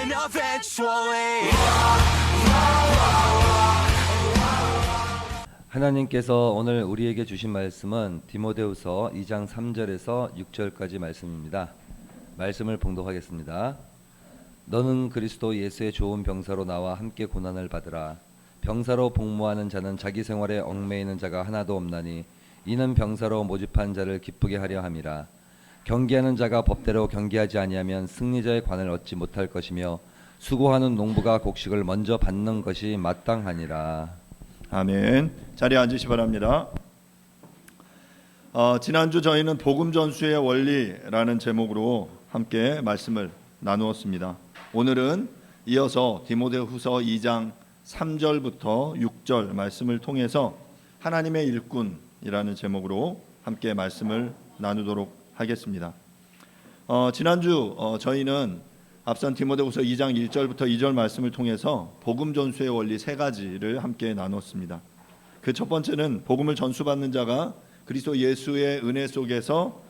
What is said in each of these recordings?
happen eventually. 하나님께서 오늘 우리에게 주신 말씀은 디모데후서 2장 3절에서 6절까지 말씀입니다. 말씀을 봉독하겠습니다. 너는 그리스도 예수의 좋은 병사로 나와 함께 고난을 받으라. 병사로 복무하는 자는 자기 생활에 얽매이는 자가 하나도 없나니 이는 병사로 모집한 자를 기쁘게 하려 함이라. 경기하는 자가 법대로 경기하지 아니하면 승리자의 관을 얻지 못할 것이며 수고하는 농부가 곡식을 먼저 받는 것이 마땅하니라. 아멘. 자리에 앉으시 바랍니다. 지난주 저희는 복음 전수의 원리라는 제목으로 함께 말씀을 나누었습니다. 오늘은 이어서 디모데후서 2장 3절부터 6절 말씀을 통해서 하나님의 일꾼이라는 제목으로 함께 말씀을 나누도록 하겠습니다. 지난주 저희는 앞선 디모데후서 2장 1절부터 2절 말씀을 통해서 복음 전수의 원리 세 가지를 함께 나눴습니다. 그 첫 번째는 복음을 전수받는 자가 그리스도 예수의 은혜 속에서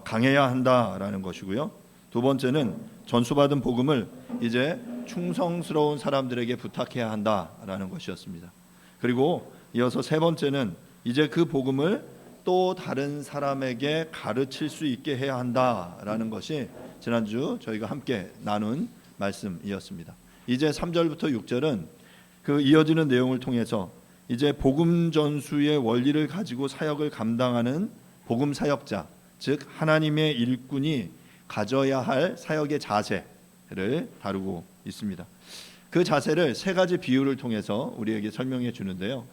강해야 한다라는 것이고요. 두 번째는 전수받은 복음을 이제 충성스러운 사람들에게 부탁해야 한다라는 것이었습니다. 그리고 이어서 세 번째는 이제 그 복음을 또 다른 사람에게 가르칠 수 있게 해야 한다라는 것이 지난주 저희가 함께 나눈 말씀이었습니다. 이제 3절부터 6절은 그 이어지는 내용을 통해서 이제 복음 전수의 원리를 가지고 사역을 감당하는 복음 사역자, 즉 하나님의 일꾼이 가져야 할 사역의 자세를 다루고 있습니다. 그 자세를 세 가지 비유를 통해서 우리에게 설명해 주는데요.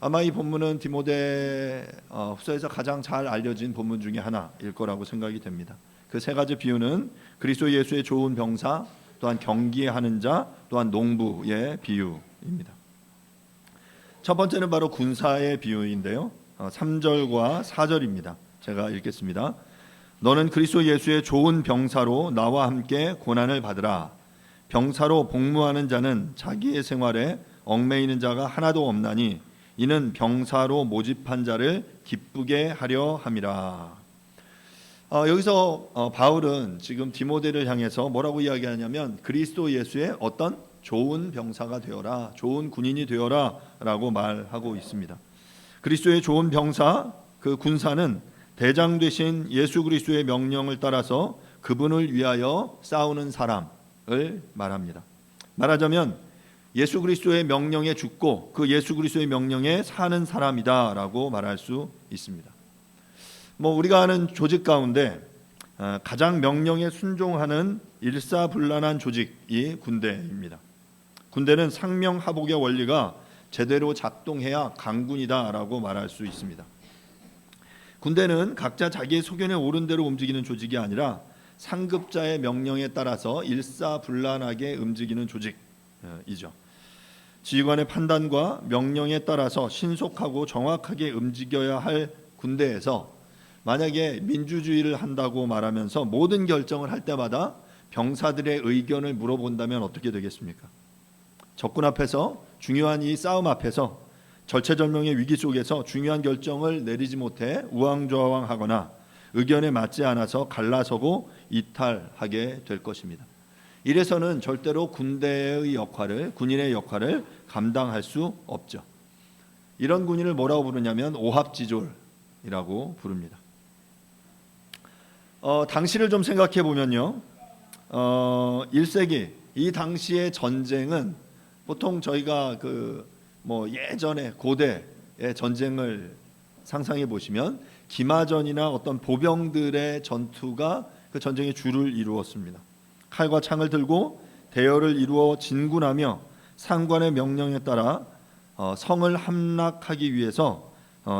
아마 이 본문은 디모데 후서에서 가장 잘 알려진 본문 중에 하나일 거라고 생각이 됩니다. 그 세 가지 비유는 그리스도 예수의 좋은 병사, 또한 경기하는 자, 또한 농부의 비유입니다. 첫 번째는 바로 군사의 비유인데요. 3절과 4절입니다. 제가 읽겠습니다. 너는 그리스도 예수의 좋은 병사로 나와 함께 고난을 받으라. 병사로 복무하는 자는 자기의 생활에 얽매이는 자가 하나도 없나니 이는 병사로 모집한 자를 기쁘게 하려 함이라. 여기서 바울은 지금 디모데를 향해서 뭐라고 이야기하냐면 그리스도 예수의 어떤 좋은 병사가 되어라, 좋은 군인이 되어라 라고 말하고 있습니다. 그리스도의 좋은 병사, 그 군사는 대장 되신 예수 그리스도의 명령을 따라서 그분을 위하여 싸우는 사람을 말합니다. 말하자면 예수 그리스도의 명령에 죽고 그 예수 그리스도의 명령에 사는 사람이다라고 말할 수 있습니다. 우리가 아는 조직 가운데 가장 명령에 순종하는 일사불란한 조직이 군대입니다. 군대는 상명하복의 원리가 제대로 작동해야 강군이다라고 말할 수 있습니다. 군대는 각자 자기의 소견에 옳은 대로 움직이는 조직이 아니라 상급자의 명령에 따라서 일사불란하게 움직이는 조직이죠. 지휘관의 판단과 명령에 따라서 신속하고 정확하게 움직여야 할 군대에서 만약에 민주주의를 한다고 말하면서 모든 결정을 할 때마다 병사들의 의견을 물어본다면 어떻게 되겠습니까? 적군 앞에서 중요한 이 싸움 앞에서 절체절명의 위기 속에서 중요한 결정을 내리지 못해 우왕좌왕하거나 의견에 맞지 않아서 갈라서고 이탈하게 될 것입니다. 이래서는 절대로 군대의 역할을, 군인의 역할을 감당할 수 없죠. 이런 군인을 뭐라고 부르냐면 오합지졸이라고 부릅니다. 당시를 좀 생각해 보면요, 1세기 이 당시의 전쟁은 보통 저희가 예전에 고대의 전쟁을 상상해 보시면 기마전이나 어떤 보병들의 전투가 그 전쟁의 주를 이루었습니다. 칼과 창을 들고 대열을 이루어 진군하며 상관의 명령에 따라 성을 함락하기 위해서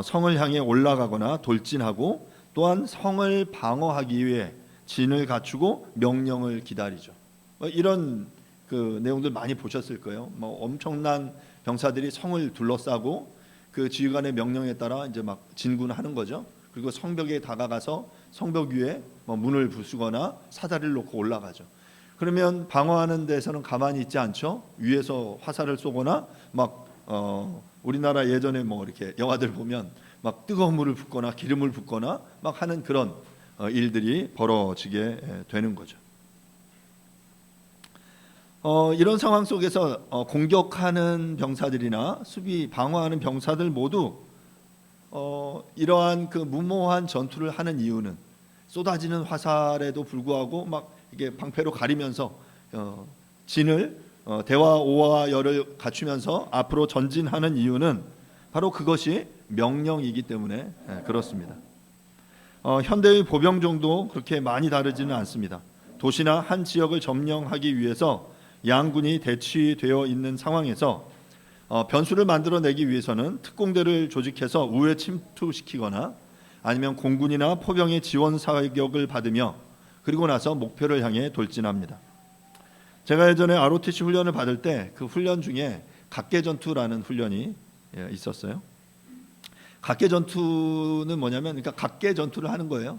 성을 향해 올라가거나 돌진하고 또한 성을 방어하기 위해 진을 갖추고 명령을 기다리죠. 이런 그 내용들 많이 보셨을 거예요. 엄청난 병사들이 성을 둘러싸고 그 지휘관의 명령에 따라 이제 막 진군하는 거죠. 그리고 성벽에 다가가서 성벽 위에 문을 부수거나 사다리를 놓고 올라가죠. 그러면 방어하는 데서는 가만히 있지 않죠. 위에서 화살을 쏘거나 우리나라 예전에 이렇게 영화들 보면 막 뜨거운 물을 붓거나 기름을 붓거나 막 하는 그런 일들이 벌어지게 되는 거죠. 이런 상황 속에서 공격하는 병사들이나 수비 방어하는 병사들 모두 이러한 그 무모한 전투를 하는 이유는 쏟아지는 화살에도 불구하고 막 이게 방패로 가리면서 진을 대화 오와 열을 갖추면서 앞으로 전진하는 이유는 바로 그것이 명령이기 때문에 그렇습니다. 현대의 보병종도 그렇게 많이 다르지는 않습니다. 도시나 한 지역을 점령하기 위해서 양군이 대치되어 있는 상황에서 변수를 만들어내기 위해서는 특공대를 조직해서 우회 침투시키거나 아니면 공군이나 포병의 지원 사격을 받으며 그리고 나서 목표를 향해 돌진합니다. 제가 예전에 ROTC 훈련을 받을 때 그 훈련 중에 각계전투라는 훈련이 있었어요. 각계전투는 뭐냐면 그러니까 각계전투를 하는 거예요.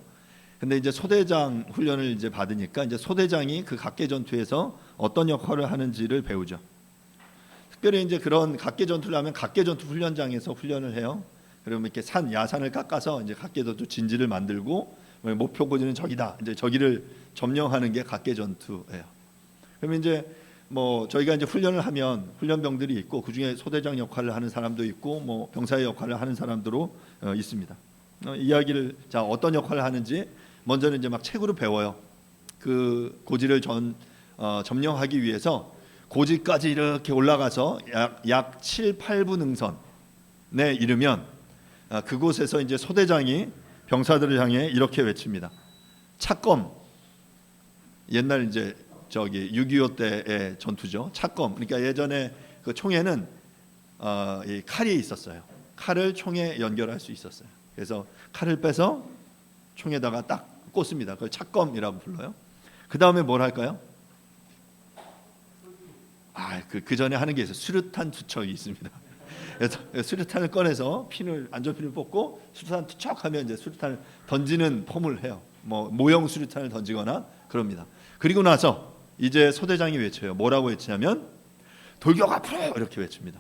근데 이제 소대장 훈련을 이제 받으니까 이제 소대장이 그 각계전투에서 어떤 역할을 하는지를 배우죠. 특별히 이제 그런 각계전투를 하면 각계전투 훈련장에서 훈련을 해요. 그러면 이렇게 야산을 깎아서 이제 각계전투 진지를 만들고 목표 고지는 저기다. 이제 저기를 점령하는 게 각계전투예요. 그러면 이제 뭐 저희가 이제 훈련을 하면 훈련병들이 있고 그 중에 소대장 역할을 하는 사람도 있고 뭐 병사의 역할을 하는 사람도 있습니다. 이야기를 자 어떤 역할을 하는지 먼저는 이제 막 책으로 배워요. 그 고지를 점령하기 위해서 고지까지 이렇게 올라가서 약 7, 8분 능선에 이르면 그곳에서 이제 소대장이 병사들을 향해 이렇게 외칩니다. 차검. 옛날 이제 저기 6.25 때의 전투죠. 차검. 그러니까 예전에 그 총에는 이 칼이 있었어요. 칼을 총에 연결할 수 있었어요. 그래서 칼을 빼서 총에다가 딱 꽂습니다. 그걸 차검이라고 불러요. 그 다음에 뭘 할까요? 그 전에 하는 게 있어요. 수류탄 투척이 있습니다. 그래서 수류탄을 꺼내서 안전핀을 뽑고 수류탄 투척하면 이제 수류탄을 던지는 폼을 해요. 뭐 모형 수류탄을 던지거나 그럽니다. 그리고 나서 이제 소대장이 외쳐요. 뭐라고 외치냐면 돌격 앞으로 이렇게 외칩니다.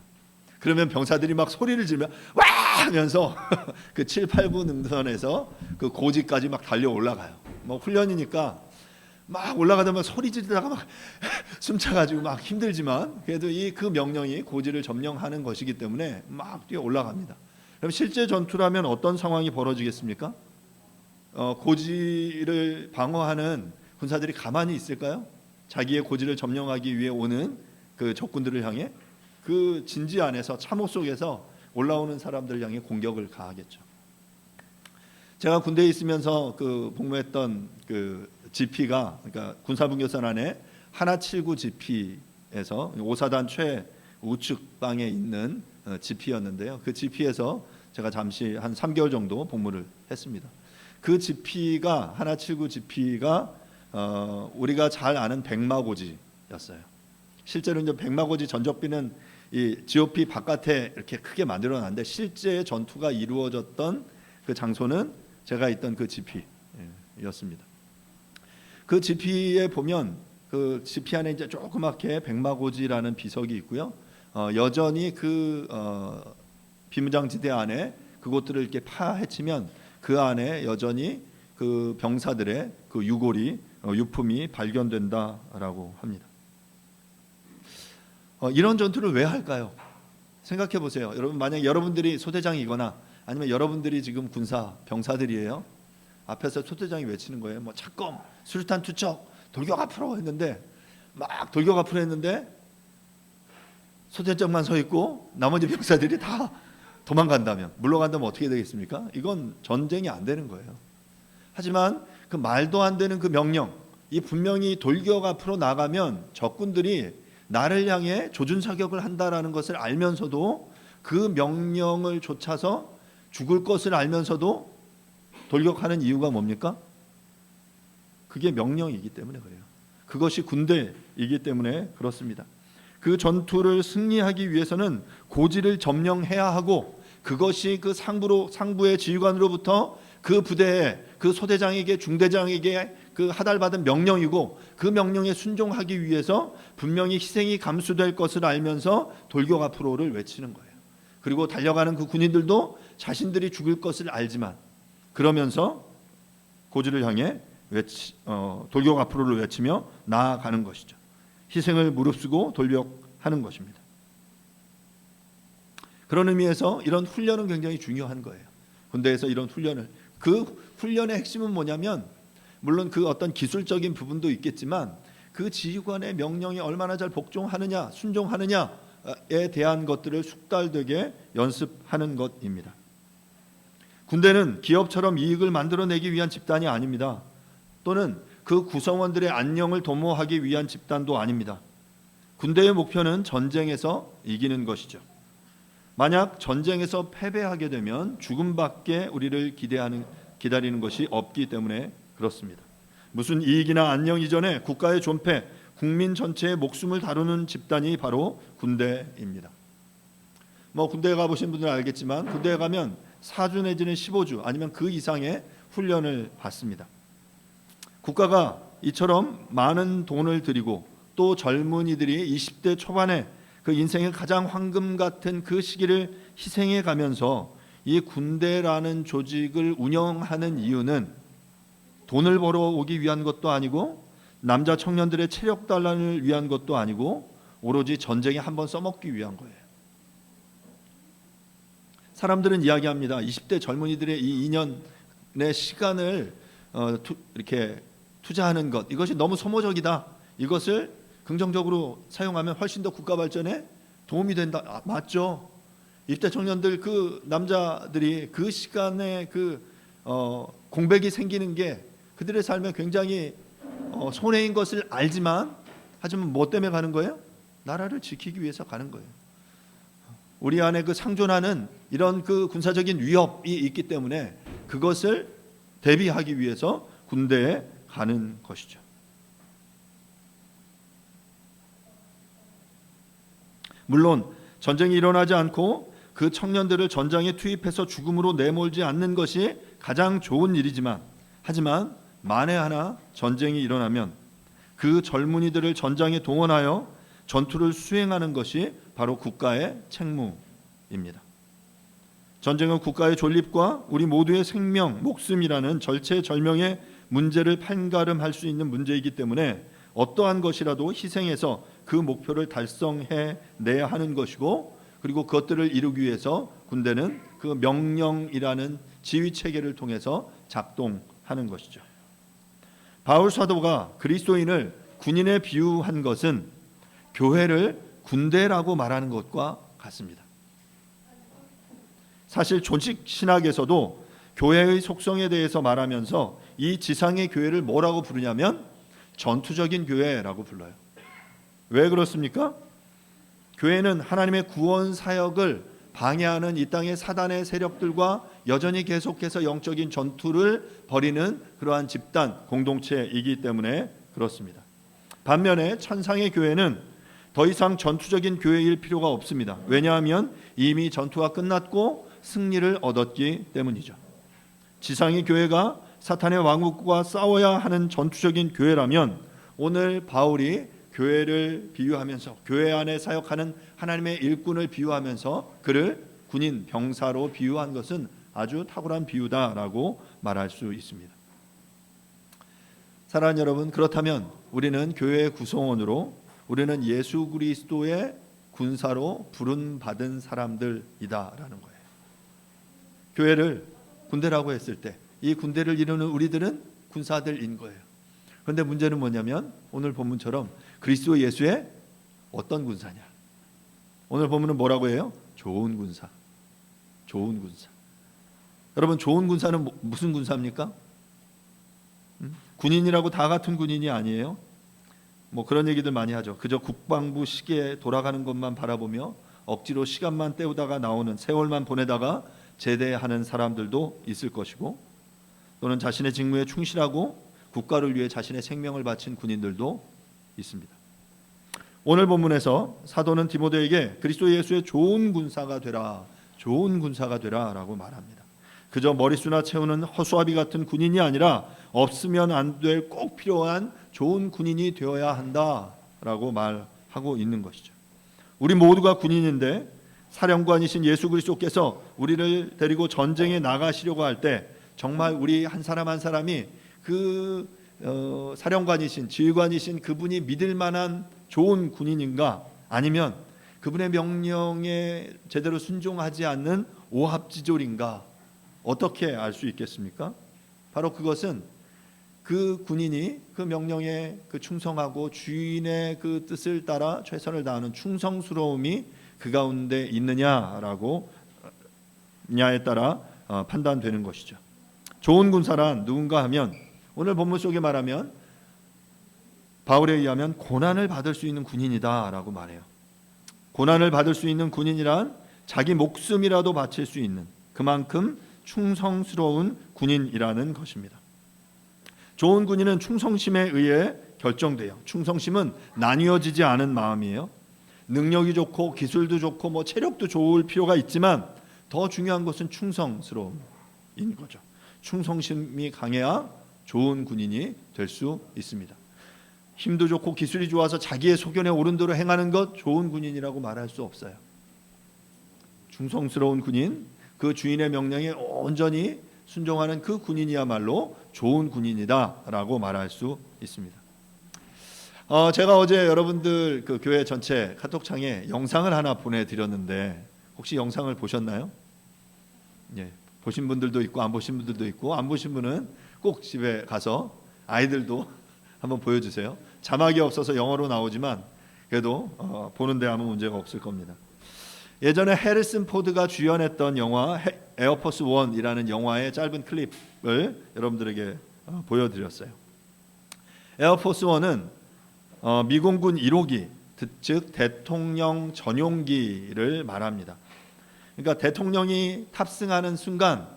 그러면 병사들이 막 소리를 지르면 와 하면서 그 7, 8분 능선에서 그 고지까지 막 달려 올라가요. 뭐 훈련이니까 막 올라가다 보면 소리 지르다가 막 숨차가지고 막 힘들지만 그래도 그 명령이 고지를 점령하는 것이기 때문에 막 뛰어 올라갑니다. 그럼 실제 전투라면 어떤 상황이 벌어지겠습니까? 고지를 방어하는 군사들이 가만히 있을까요? 자기의 고지를 점령하기 위해 오는 그 적군들을 향해 그 진지 안에서 참호 속에서 올라오는 사람들을 향해 공격을 가하겠죠. 제가 군대에 있으면서 그 복무했던 그 지피가 그러니까 군사분계선 안에 하나79 지피에서 5사단 최우측방에 있는 지피였는데요. 그 지피에서 제가 잠시 한 3개월 정도 복무를 했습니다. 그 지피가 하나79 지피가 우리가 잘 아는 백마고지였어요. 실제로 이제 백마고지 전적비는 이 GOP 바깥에 이렇게 크게 만들어놨는데 실제 전투가 이루어졌던 그 장소는 제가 있던 그 지피였습니다. 그 지피에 보면 그 지피 안에 이제 조그맣게 백마고지라는 비석이 있고요. 여전히 그 비무장지대 안에 그곳들을 이렇게 파헤치면 그 안에 여전히 그 병사들의 그 유골이 유품이 발견된다라고 합니다. 이런 전투를 왜 할까요? 생각해 보세요. 여러분 만약 여러분들이 소대장이거나 아니면 여러분들이 지금 군사 병사들이에요. 앞에서 소대장이 외치는 거예요. 뭐 차검, 수류탄 투척, 돌격 앞으로 했는데 막 돌격 앞으로 했는데 소대장만 서 있고 나머지 병사들이 다 도망간다면 물러간다면 어떻게 되겠습니까? 이건 전쟁이 안 되는 거예요. 하지만 그 말도 안 되는 그 명령, 이 분명히 돌격 앞으로 나가면 적군들이 나를 향해 조준 사격을 한다라는 것을 알면서도 그 명령을 좇아서 죽을 것을 알면서도 돌격하는 이유가 뭡니까? 그게 명령이기 때문에 그래요. 그것이 군대이기 때문에 그렇습니다. 그 전투를 승리하기 위해서는 고지를 점령해야 하고 그것이 그 상부의 지휘관으로부터 그 부대에 그 소대장에게 중대장에게 그 하달받은 명령이고 그 명령에 순종하기 위해서 분명히 희생이 감수될 것을 알면서 돌격 앞으로를 외치는 거예요. 그리고 달려가는 그 군인들도 자신들이 죽을 것을 알지만 그러면서 고지를 향해 돌격 앞으로를 외치며 나아가는 것이죠. 희생을 무릅쓰고 돌격하는 것입니다. 그런 의미에서 이런 훈련은 굉장히 중요한 거예요. 군대에서 이런 훈련을, 그 훈련의 핵심은 뭐냐면 물론 그 어떤 기술적인 부분도 있겠지만 그 지휘관의 명령에 얼마나 잘 복종하느냐, 순종하느냐에 대한 것들을 숙달되게 연습하는 것입니다. 군대는 기업처럼 이익을 만들어내기 위한 집단이 아닙니다. 또는 그 구성원들의 안녕을 도모하기 위한 집단도 아닙니다. 군대의 목표는 전쟁에서 이기는 것이죠. 만약 전쟁에서 패배하게 되면 죽음밖에 우리를 기다리는 것이 없기 때문에 그렇습니다. 무슨 이익이나 안녕 이전에 국가의 존폐, 국민 전체의 목숨을 다루는 집단이 바로 군대입니다. 군대에 가보신 분들은 알겠지만 군대에 가면 4주 내지는 15주 아니면 그 이상의 훈련을 받습니다. 국가가 이처럼 많은 돈을 들이고 또 젊은이들이 20대 초반에 그 인생의 가장 황금 같은 그 시기를 희생해 가면서 이 군대라는 조직을 운영하는 이유는 돈을 벌어오기 위한 것도 아니고 남자 청년들의 체력 단련을 위한 것도 아니고 오로지 전쟁에 한번 써먹기 위한 거예요. 사람들은 이야기합니다. 20대 젊은이들의 이 2년의 시간을 이렇게 투자하는 것, 이것이 너무 소모적이다. 이것을 긍정적으로 사용하면 훨씬 더 국가 발전에 도움이 된다. 맞죠? 20대 청년들, 그 남자들이 그 시간에 공백이 생기는 게 그들의 삶에 굉장히 손해인 것을 알지만, 하지만 뭐 때문에 가는 거예요? 나라를 지키기 위해서 가는 거예요. 우리 안에 그 상존하는 이런 그 군사적인 위협이 있기 때문에 그것을 대비하기 위해서 군대에 가는 것이죠. 물론 전쟁이 일어나지 않고 그 청년들을 전장에 투입해서 죽음으로 내몰지 않는 것이 가장 좋은 일이지만, 하지만 만에 하나 전쟁이 일어나면 그 젊은이들을 전장에 동원하여 전투를 수행하는 것이 바로 국가의 책무입니다. 전쟁은 국가의 존립과 우리 모두의 생명, 목숨이라는 절체절명의 문제를 판가름할 수 있는 문제이기 때문에 어떠한 것이라도 희생해서 그 목표를 달성해내야 하는 것이고, 그리고 그것들을 이루기 위해서 군대는 그 명령이라는 지휘 체계를 통해서 작동하는 것이죠. 바울 사도가 그리스도인을 군인에 비유한 것은 교회를 군대라고 말하는 것과 같습니다. 사실 조직 신학에서도 교회의 속성에 대해서 말하면서 이 지상의 교회를 뭐라고 부르냐면 전투적인 교회라고 불러요. 왜 그렇습니까? 교회는 하나님의 구원 사역을 방해하는 이 땅의 사단의 세력들과 여전히 계속해서 영적인 전투를 벌이는 그러한 집단, 공동체이기 때문에 그렇습니다. 반면에 천상의 교회는 더 이상 전투적인 교회일 필요가 없습니다. 왜냐하면 이미 전투가 끝났고 승리를 얻었기 때문이죠. 지상의 교회가 사탄의 왕국과 싸워야 하는 전투적인 교회라면 오늘 바울이 교회를 비유하면서 교회 안에 사역하는 하나님의 일꾼을 비유하면서 그를 군인, 병사로 비유한 것은 아주 탁월한 비유다라고 말할 수 있습니다. 사랑하는 여러분, 그렇다면 우리는 교회의 구성원으로, 우리는 예수 그리스도의 군사로 부름받은 사람들이다라는 거예요. 교회를 군대라고 했을 때 이 군대를 이루는 우리들은 군사들인 거예요. 그런데 문제는 뭐냐면 오늘 본문처럼 그리스도 예수의 어떤 군사냐? 오늘 본문은 뭐라고 해요? 좋은 군사. 좋은 군사. 여러분, 좋은 군사는 무슨 군사입니까? 군인이라고 다 같은 군인이 아니에요. 그런 얘기들 많이 하죠. 그저 국방부 시계에 돌아가는 것만 바라보며 억지로 시간만 때우다가 나오는, 세월만 보내다가 제대하는 사람들도 있을 것이고, 또는 자신의 직무에 충실하고 국가를 위해 자신의 생명을 바친 군인들도 있습니다. 오늘 본문에서 사도는 디모데에게 그리스도 예수의 좋은 군사가 되라, 좋은 군사가 되라라고 말합니다. 그저 머릿수나 채우는 허수아비 같은 군인이 아니라 없으면 안 될 꼭 필요한 좋은 군인이 되어야 한다라고 말하고 있는 것이죠. 우리 모두가 군인인데 사령관이신 예수 그리스도께서 우리를 데리고 전쟁에 나가시려고 할 때 정말 우리 한 사람 한 사람이 그 사령관이신, 지휘관이신 그분이 믿을 만한 좋은 군인인가, 아니면 그분의 명령에 제대로 순종하지 않는 오합지졸인가, 어떻게 알 수 있겠습니까? 바로 그것은 그 군인이 그 명령에 충성하고 주인의 그 뜻을 따라 최선을 다하는 충성스러움이 그 가운데 있느냐라고 냐에 따라 판단되는 것이죠. 좋은 군사란 누군가 하면, 오늘 본문 속에 말하면 바울에 의하면 고난을 받을 수 있는 군인이다라고 말해요. 고난을 받을 수 있는 군인이란 자기 목숨이라도 바칠 수 있는, 그만큼 충성스러운 군인이라는 것입니다. 좋은 군인은 충성심에 의해 결정돼요. 충성심은 나뉘어지지 않은 마음이에요. 능력이 좋고 기술도 좋고 체력도 좋을 필요가 있지만 더 중요한 것은 충성스러움인 거죠. 충성심이 강해야 좋은 군인이 될 수 있습니다. 힘도 좋고 기술이 좋아서 자기의 소견에 옳은 대로 행하는 것, 좋은 군인이라고 말할 수 없어요. 충성스러운 군인, 그 주인의 명령에 온전히 순종하는 그 군인이야말로 좋은 군인이다라고 말할 수 있습니다. 제가 어제 여러분들 그 교회 전체 카톡창에 영상을 하나 보내드렸는데 혹시 영상을 보셨나요? 예, 보신 분들도 있고 안 보신 분들도 있고, 안 보신 분은 꼭 집에 가서 아이들도 한번 보여주세요. 자막이 없어서 영어로 나오지만 그래도 보는데 아무 문제가 없을 겁니다. 예전에 해리슨 포드가 주연했던 영화 에어포스 1이라는 영화의 짧은 클립을 여러분들에게 보여드렸어요. 에어포스 1은 미공군 1호기, 즉 대통령 전용기를 말합니다. 그러니까 대통령이 탑승하는 순간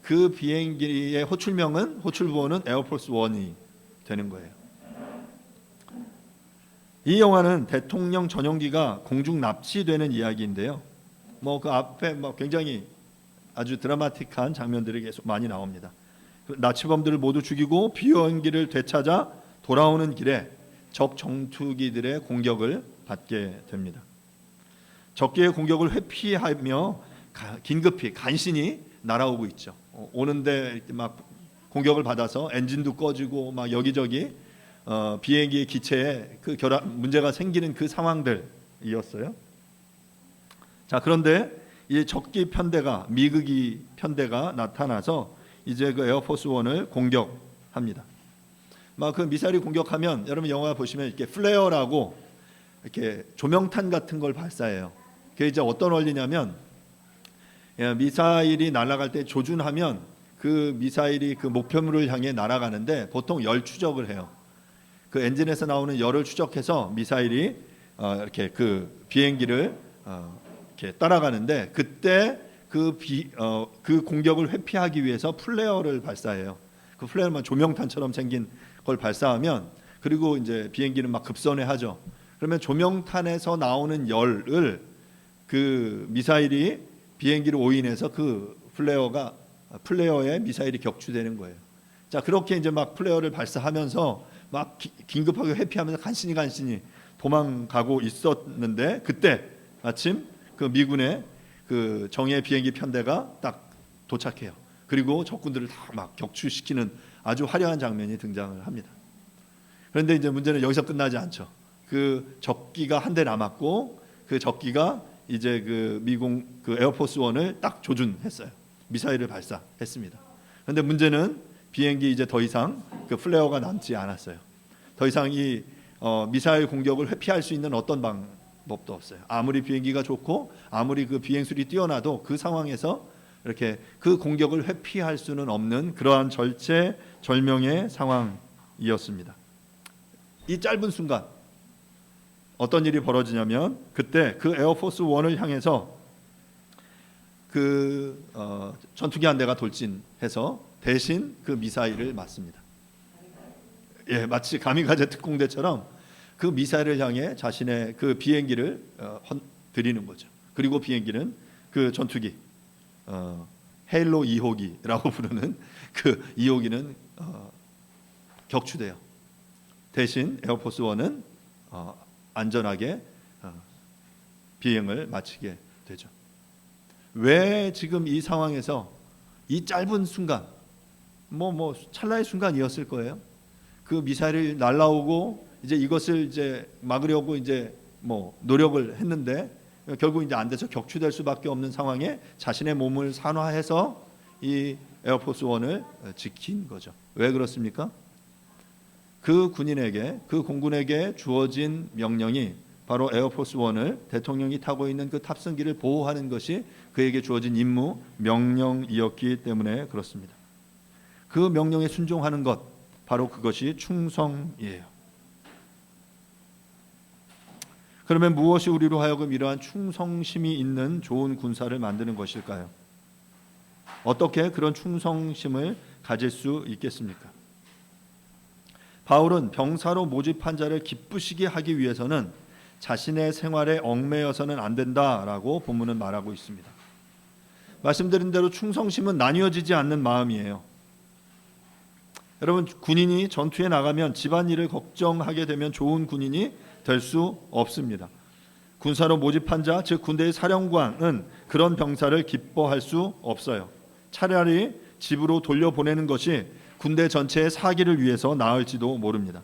그 비행기의 호출부호는 에어포스 1이 되는 거예요. 이 영화는 대통령 전용기가 공중 납치되는 이야기인데요. 그 앞에 굉장히 아주 드라마틱한 장면들이 계속 많이 나옵니다. 나치범들을 모두 죽이고 비행기를 되찾아 돌아오는 길에 적 정투기들의 공격을 받게 됩니다. 적기의 공격을 회피하며 긴급히 간신히 날아오고 있죠. 오는데 막 공격을 받아서 엔진도 꺼지고 막 여기저기 비행기의 기체에 그 문제가 생기는 그 상황들이었어요. 자, 그런데 이 적기 편대가, 미극이 편대가 나타나서 이제 그 에어포스 1을 공격합니다. 그 미사일이 공격하면 여러분 영화 보시면 이렇게 플레어라고 이렇게 조명탄 같은 걸 발사해요. 그게 이제 어떤 원리냐면, 미사일이 날아갈 때 조준하면 그 미사일이 그 목표물을 향해 날아가는데 보통 열 추적을 해요. 그 엔진에서 나오는 열을 추적해서 미사일이 이렇게 그 비행기를 이렇게 따라가는데, 그때 그 공격을 회피하기 위해서 플레어를 발사해요. 그 플레어만 조명탄처럼 생긴 걸 발사하면, 그리고 이제 비행기는 막 급선회 하죠. 그러면 조명탄에서 나오는 열을 그 미사일이 비행기를 오인해서 그 플레어에 미사일이 격추되는 거예요. 자, 그렇게 이제 막 플레어를 발사하면서 막 긴급하게 회피하면서 간신히 도망가고 있었는데, 그때 마침 그 미군의 그 정예 비행기 편대가 딱 도착해요. 그리고 적군들을 다 막 격추시키는 아주 화려한 장면이 등장을 합니다. 그런데 이제 문제는 여기서 끝나지 않죠. 그 적기가 한 대 남았고, 그 적기가 이제 그 미공 그 에어포스 1을 딱 조준했어요. 미사일을 발사했습니다. 그런데 문제는 비행기 이제 더 이상 그 플레어가 남지 않았어요. 더 이상 이 미사일 공격을 회피할 수 있는 어떤 방법도 없어요. 아무리 비행기가 좋고 아무리 그 비행술이 뛰어나도 그 상황에서 이렇게 그 공격을 회피할 수는 없는 그러한 절체절명의 상황이었습니다. 이 짧은 순간 어떤 일이 벌어지냐면, 그때 그 에어포스 1을 향해서 그 전투기 한 대가 돌진해서 대신 그 미사일을 맞습니다. 예, 마치 가미가제 특공대처럼 그 미사일을 향해 자신의 그 비행기를 드리는 거죠. 그리고 비행기는 그 전투기 헤일로 2호기라고 부르는 그 2호기는 격추돼요. 대신 에어포스 1은 안전하게 비행을 마치게 되죠. 왜 지금 이 상황에서 이 짧은 순간, 찰나의 순간이었을 거예요. 그 미사일이 날아오고 이제 이것을 이제 막으려고 이제 뭐 노력을 했는데 결국 이제 안 돼서 격추될 수밖에 없는 상황에 자신의 몸을 산화해서 이 에어포스 원을 지킨 거죠. 왜 그렇습니까? 그 군인에게, 그 공군에게 주어진 명령이 바로 에어포스 원을 대통령이 타고 있는 그 탑승기를 보호하는 것이 그에게 주어진 임무, 명령이었기 때문에 그렇습니다. 그 명령에 순종하는 것, 바로 그것이 충성이에요. 그러면 무엇이 우리로 하여금 이러한 충성심이 있는 좋은 군사를 만드는 것일까요? 어떻게 그런 충성심을 가질 수 있겠습니까? 바울은 병사로 모집한 자를 기쁘시게 하기 위해서는 자신의 생활에 얽매여서는 안 된다라고 본문은 말하고 있습니다. 말씀드린 대로 충성심은 나뉘어지지 않는 마음이에요. 여러분, 군인이 전투에 나가면 집안일을 걱정하게 되면 좋은 군인이 될 수 없습니다. 군사로 모집한 자, 즉 군대의 사령관은 그런 병사를 기뻐할 수 없어요. 차라리 집으로 돌려보내는 것이 군대 전체의 사기를 위해서 나을지도 모릅니다.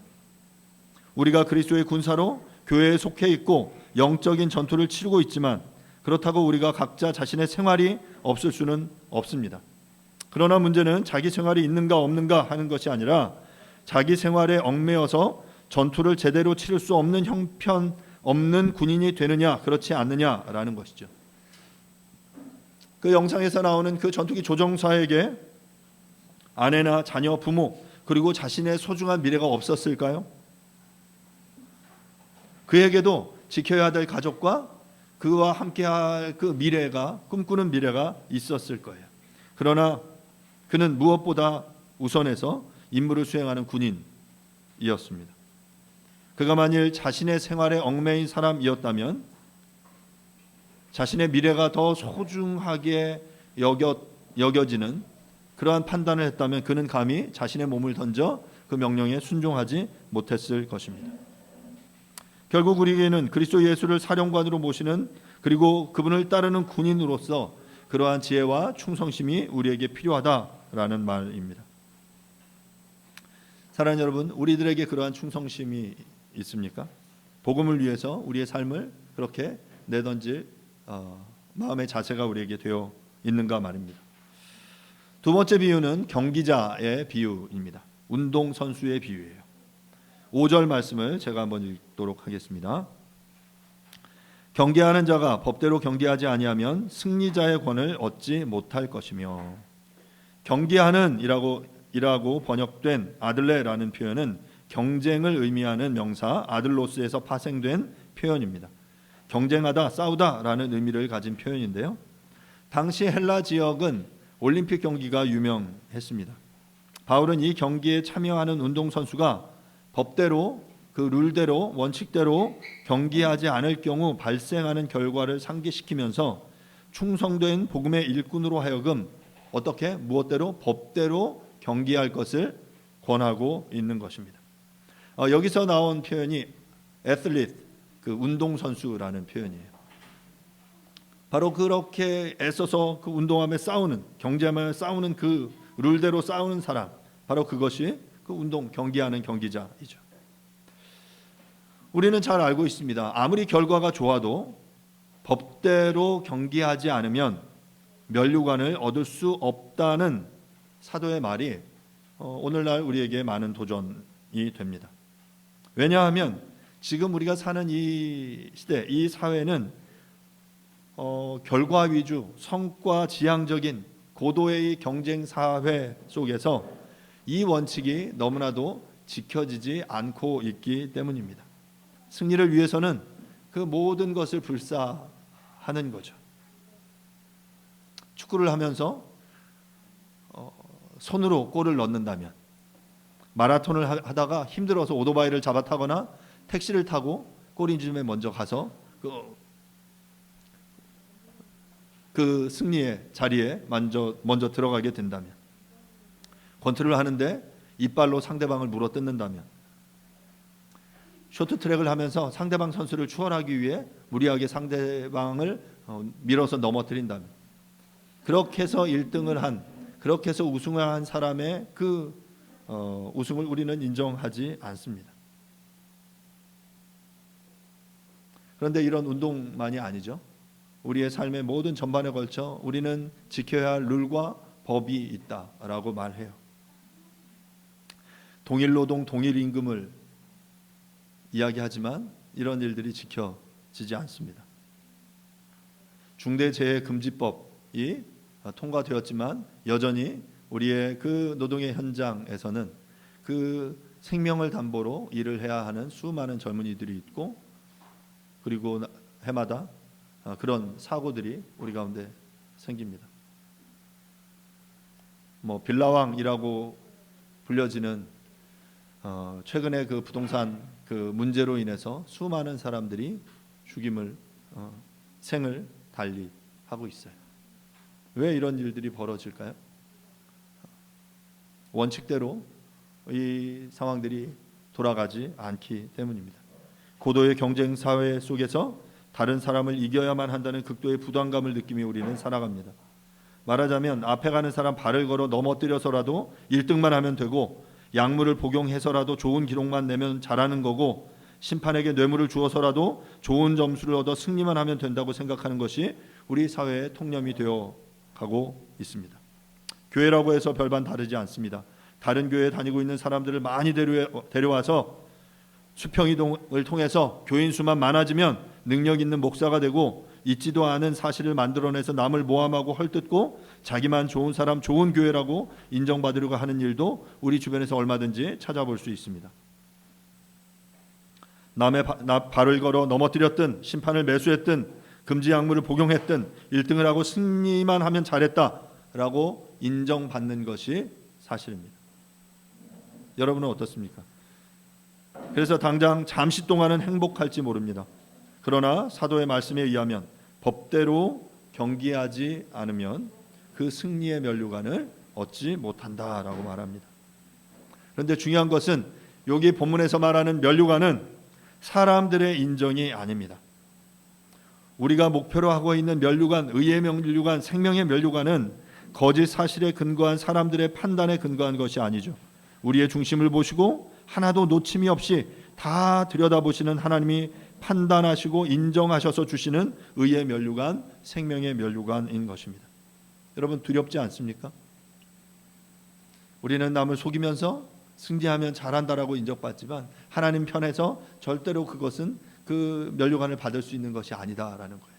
우리가 그리스도의 군사로 교회에 속해 있고 영적인 전투를 치르고 있지만 그렇다고 우리가 각자 자신의 생활이 없을 수는 없습니다. 그러나 문제는 자기 생활이 있는가 없는가 하는 것이 아니라 자기 생활에 얽매여서 전투를 제대로 치를 수 없는 형편없는 군인이 되느냐 그렇지 않느냐라는 것이죠. 그 영상에서 나오는 그 전투기 조종사에게 아내나 자녀, 부모 그리고 자신의 소중한 미래가 없었을까요? 그에게도 지켜야 될 가족과 그와 함께할 그 미래가, 꿈꾸는 미래가 있었을 거예요. 그러나 그는 무엇보다 우선해서 임무를 수행하는 군인이었습니다. 그가 만일 자신의 생활에 얽매인 사람이었다면 자신의 미래가 더 소중하게 여겨지는 그러한 판단을 했다면 그는 감히 자신의 몸을 던져 그 명령에 순종하지 못했을 것입니다. 결국 우리에게는 그리스도 예수를 사령관으로 모시는 그리고 그분을 따르는 군인으로서 그러한 지혜와 충성심이 우리에게 필요하다라는 말입니다. 사랑하는 여러분, 우리들에게 그러한 충성심이 있습니까? 복음을 위해서 우리의 삶을 그렇게 내던질 마음의 자세가 우리에게 되어 있는가 말입니다. 두 번째 비유는 경기자의 비유입니다. 운동선수의 비유예요. 5절 말씀을 제가 한번 읽도록 하겠습니다. 경계하는 자가 법대로 경계하지 아니하면 승리자의 권을 얻지 못할 것이며, 경계하는 이라고 번역된 아들레라는 표현은 경쟁을 의미하는 명사 아들로스에서 파생된 표현입니다. 경쟁하다, 싸우다라는 의미를 가진 표현인데요. 당시 헬라 지역은 올림픽 경기가 유명했습니다. 바울은 이 경기에 참여하는 운동선수가 법대로 그 룰대로 원칙대로 경기하지 않을 경우 발생하는 결과를 상기시키면서 충성된 복음의 일꾼으로 하여금 어떻게 무엇대로 법대로 경기할 것을 권하고 있는 것입니다. 여기서 나온 표현이 애슬리트, 그 운동선수라는 표현이에요. 바로 그렇게 애써서 그 운동하며 싸우는, 경제하며 싸우는 그 룰대로 싸우는 사람, 바로 그것이 그 운동 경기하는 경기자이죠. 우리는 잘 알고 있습니다. 아무리 결과가 좋아도 법대로 경기하지 않으면 면류관을 얻을 수 없다는 사도의 말이 오늘날 우리에게 많은 도전이 됩니다. 왜냐하면 지금 우리가 사는 이 시대, 이 사회는 결과 위주, 성과 지향적인 고도의 경쟁 사회 속에서 이 원칙이 너무나도 지켜지지 않고 있기 때문입니다. 승리를 위해서는 그 모든 것을 불사하는 거죠. 축구를 하면서 손으로 골을 넣는다면, 마라톤을 하다가 힘들어서 오토바이를 잡아 타거나 택시를 타고 골인점에 먼저 가서 그 승리의 자리에 먼저 들어가게 된다면, 권투를 하는데 이빨로 상대방을 물어뜯는다면, 쇼트트랙을 하면서 상대방 선수를 추월하기 위해 무리하게 상대방을 밀어서 넘어뜨린다면, 그렇게 해서 1등을 한, 그렇게 해서 우승을 한 사람의 그 우승을 우리는 인정하지 않습니다. 그런데 이런 운동만이 아니죠. 우리의 삶의 모든 전반에 걸쳐 우리는 지켜야 할 룰과 법이 있다라고 말해요. 동일 노동, 동일 임금을 이야기하지만 이런 일들이 지켜지지 않습니다. 중대재해금지법이 통과되었지만 여전히 우리의 그 노동의 현장에서는 그 생명을 담보로 일을 해야 하는 수많은 젊은이들이 있고, 그리고 해마다 그런 사고들이 우리 가운데 생깁니다. 빌라왕이라고 불려지는 최근에 그 부동산 그 문제로 인해서 수많은 사람들이 죽임을 생을 달리 하고 있어요. 왜 이런 일들이 벌어질까요? 원칙대로 이 상황들이 돌아가지 않기 때문입니다. 고도의 경쟁 사회 속에서 다른 사람을 이겨야만 한다는 극도의 부담감을 느끼며 우리는 살아갑니다. 말하자면 앞에 가는 사람 발을 걸어 넘어뜨려서라도 1등만 하면 되고, 약물을 복용해서라도 좋은 기록만 내면 잘하는 거고, 심판에게 뇌물을 주어서라도 좋은 점수를 얻어 승리만 하면 된다고 생각하는 것이 우리 사회의 통념이 되어 가고 있습니다. 교회라고 해서 별반 다르지 않습니다. 다른 교회에 다니고 있는 사람들을 많이 데려와서 수평이동을 통해서 교인 수만 많아지면 능력 있는 목사가 되고, 있지도 않은 사실을 만들어내서 남을 모함하고 헐뜯고 자기만 좋은 사람, 좋은 교회라고 인정받으려고 하는 일도 우리 주변에서 얼마든지 찾아볼 수 있습니다. 남의 발을 걸어 넘어뜨렸든 심판을 매수했든 금지 약물을 복용했든 1등을 하고 승리만 하면 잘했다라고 인정받는 것이 사실입니다. 여러분은 어떻습니까? 그래서 당장 잠시 동안은 행복할지 모릅니다. 그러나 사도의 말씀에 의하면 법대로 경기하지 않으면 그 승리의 면류관을 얻지 못한다라고 말합니다. 그런데 중요한 것은 여기 본문에서 말하는 면류관은 사람들의 인정이 아닙니다. 우리가 목표로 하고 있는 면류관, 의의 면류관, 생명의 면류관은 거짓 사실에 근거한 사람들의 판단에 근거한 것이 아니죠. 우리의 중심을 보시고 하나도 놓침이 없이 다 들여다보시는 하나님이 판단하시고 인정하셔서 주시는 의의 면류관, 생명의 면류관인 것입니다. 여러분, 두렵지 않습니까? 우리는 남을 속이면서 승리하면 잘한다라고 인정받지만 하나님 편에서 절대로 그것은 그 면류관을 받을 수 있는 것이 아니다라는 거예요.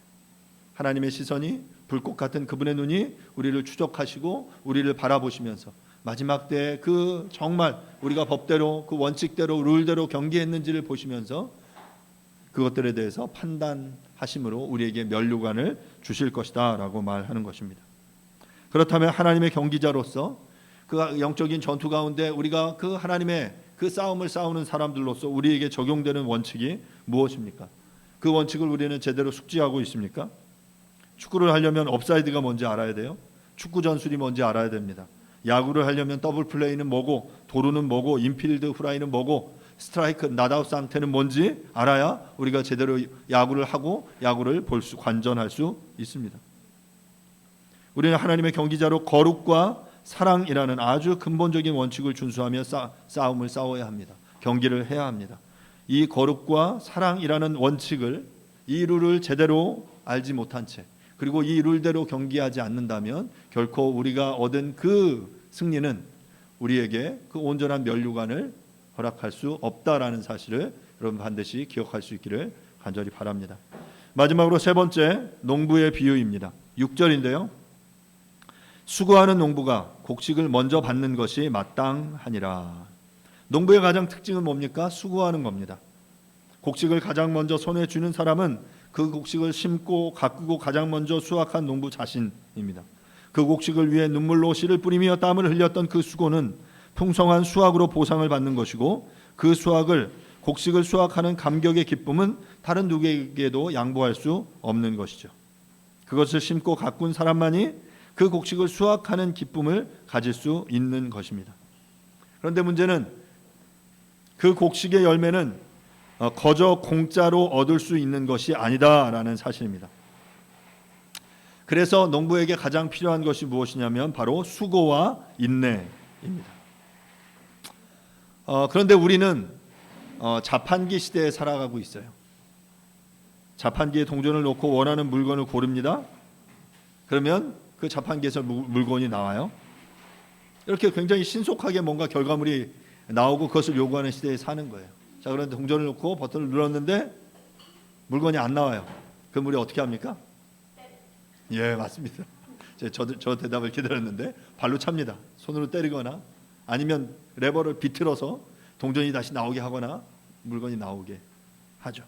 하나님의 시선이 불꽃 같은 그분의 눈이 우리를 추적하시고 우리를 바라보시면서 마지막 때에 그 정말 우리가 법대로 그 원칙대로 룰대로 경기했는지를 보시면서 그것들에 대해서 판단하심으로 우리에게 면류관을 주실 것이다 라고 말하는 것입니다. 그렇다면 하나님의 경기자로서 그 영적인 전투 가운데 우리가 그 하나님의 그 싸움을 싸우는 사람들로서 우리에게 적용되는 원칙이 무엇입니까? 그 원칙을 우리는 제대로 숙지하고 있습니까? 축구를 하려면 업사이드가 뭔지 알아야 돼요. 축구 전술이 뭔지 알아야 됩니다. 야구를 하려면 더블 플레이는 뭐고, 도루는 뭐고, 인필드 후라이는 뭐고, 스트라이크, 낫아웃 상태는 뭔지 알아야 우리가 제대로 야구를 하고 야구를 관전할 수 있습니다. 우리는 하나님의 경기자로 거룩과 사랑이라는 아주 근본적인 원칙을 준수하며 싸움을 싸워야 합니다. 경기를 해야 합니다. 이 거룩과 사랑이라는 원칙을, 이 룰을 제대로 알지 못한 채, 그리고 이 룰대로 경기하지 않는다면 결코 우리가 얻은 그 승리는 우리에게 그 온전한 면류관을 허락할 수 없다라는 사실을 여러분 반드시 기억할 수 있기를 간절히 바랍니다. 마지막으로 세 번째, 농부의 비유입니다. 6절인데요. 수고하는 농부가 곡식을 먼저 받는 것이 마땅하니라. 농부의 가장 특징은 뭡니까? 수고하는 겁니다. 곡식을 가장 먼저 손에 쥐는 사람은 그 곡식을 심고 가꾸고 가장 먼저 수확한 농부 자신입니다. 그 곡식을 위해 눈물로 씨를 뿌리며 땀을 흘렸던 그 수고는 풍성한 수확으로 보상을 받는 것이고, 그 수확을, 곡식을 수확하는 감격의 기쁨은 다른 누구에게도 양보할 수 없는 것이죠. 그것을 심고 가꾼 사람만이 그 곡식을 수확하는 기쁨을 가질 수 있는 것입니다. 그런데 문제는 그 곡식의 열매는 거저 공짜로 얻을 수 있는 것이 아니다라는 사실입니다. 그래서 농부에게 가장 필요한 것이 무엇이냐면 바로 수고와 인내입니다. 그런데 우리는 자판기 시대에 살아가고 있어요. 자판기에 동전을 놓고 원하는 물건을 고릅니다. 그러면 그 자판기에서 물건이 나와요. 이렇게 굉장히 신속하게 뭔가 결과물이 나오고 그것을 요구하는 시대에 사는 거예요. 자, 그런데 동전을 놓고 버튼을 눌렀는데 물건이 안 나와요. 그럼 우리 어떻게 합니까? 예, 맞습니다. 저 대답을 기다렸는데 발로 찹니다. 손으로 때리거나 아니면 레버를 비틀어서 동전이 다시 나오게 하거나 물건이 나오게 하죠.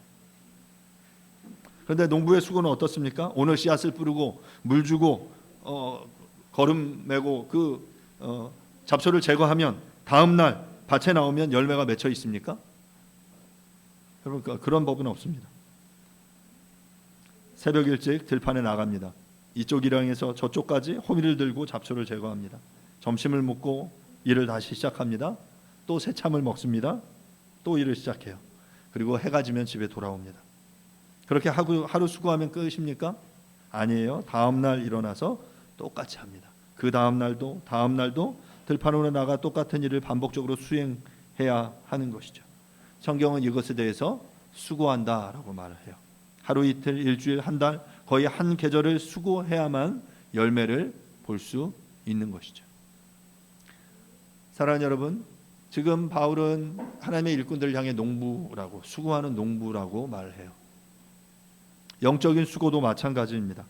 그런데 농부의 수고는 어떻습니까? 오늘 씨앗을 뿌리고 물 주고 거름 메고 잡초를 제거하면 다음 날 밭에 나오면 열매가 맺혀 있습니까? 여러분, 그런 법은 없습니다. 새벽 일찍 들판에 나갑니다. 이쪽 일항에서 저쪽까지 호미를 들고 잡초를 제거합니다. 점심을 먹고 일을 다시 시작합니다. 또 새참을 먹습니다. 또 일을 시작해요. 그리고 해가 지면 집에 돌아옵니다. 그렇게 하루 수고하면 끝입니까? 아니에요. 다음 날 일어나서 똑같이 합니다. 그 다음 날도 들판으로 나가 똑같은 일을 반복적으로 수행해야 하는 것이죠. 성경은 이것에 대해서 수고한다라고 말을 해요. 하루 이틀, 일주일, 한 달, 거의 한 계절을 수고해야만 열매를 볼 수 있는 것이죠. 사랑하는 여러분, 지금 바울은 하나님의 일꾼들을 향해 농부라고, 수고하는 농부라고 말을 해요. 영적인 수고도 마찬가지입니다.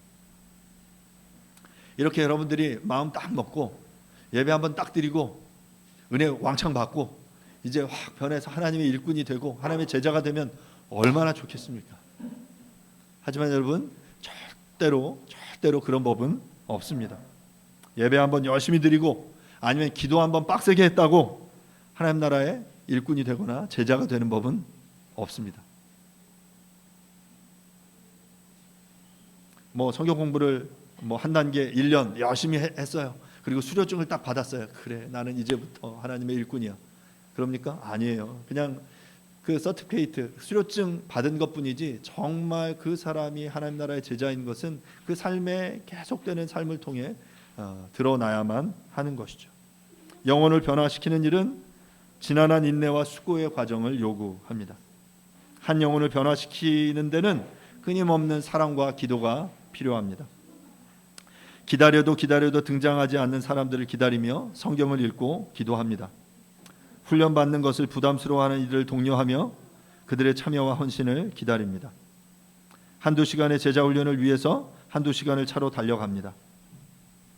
이렇게 여러분들이 마음 딱 먹고 예배 한번 딱 드리고 은혜 왕창 받고 이제 확 변해서 하나님의 일꾼이 되고 하나님의 제자가 되면 얼마나 좋겠습니까? 하지만 여러분, 절대로 그런 법은 없습니다. 예배 한번 열심히 드리고 아니면 기도 한번 빡세게 했다고 하나님 나라의 일꾼이 되거나 제자가 되는 법은 없습니다. 성경 공부를 한 단계 1년 열심히 했어요. 그리고 수료증을 딱 받았어요. 그래, 나는 이제부터 하나님의 일꾼이야. 그럽니까? 아니에요. 그냥 그 서티피케이트, 수료증 받은 것뿐이지 정말 그 사람이 하나님 나라의 제자인 것은 그 삶에 계속되는 삶을 통해 드러나야만 하는 것이죠. 영혼을 변화시키는 일은 지난한 인내와 수고의 과정을 요구합니다. 한 영혼을 변화시키는 데는 끊임없는 사랑과 기도가 필요합니다. 기다려도 등장하지 않는 사람들을 기다리며 성경을 읽고 기도합니다. 훈련받는 것을 부담스러워하는 이들을 독려하며 그들의 참여와 헌신을 기다립니다. 한두 시간의 제자 훈련을 위해서 한두 시간을 차로 달려갑니다.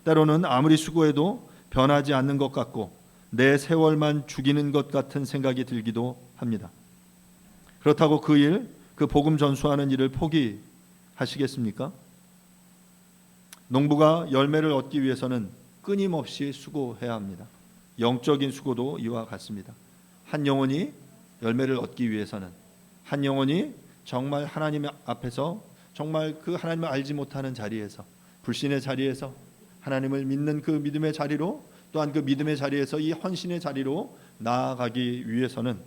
때로는 아무리 수고해도 변하지 않는 것 같고 내 세월만 죽이는 것 같은 생각이 들기도 합니다. 그렇다고 그 복음 전수하는 일을 포기하시겠습니까? 농부가 열매를 얻기 위해서는 끊임없이 수고해야 합니다. 영적인 수고도 이와 같습니다. 한 영혼이 열매를 얻기 위해서는, 한 영혼이 정말 하나님 앞에서 정말 그 하나님을 알지 못하는 자리에서, 불신의 자리에서 하나님을 믿는 그 믿음의 자리로, 또한 그 믿음의 자리에서 이 헌신의 자리로 나아가기 위해서는,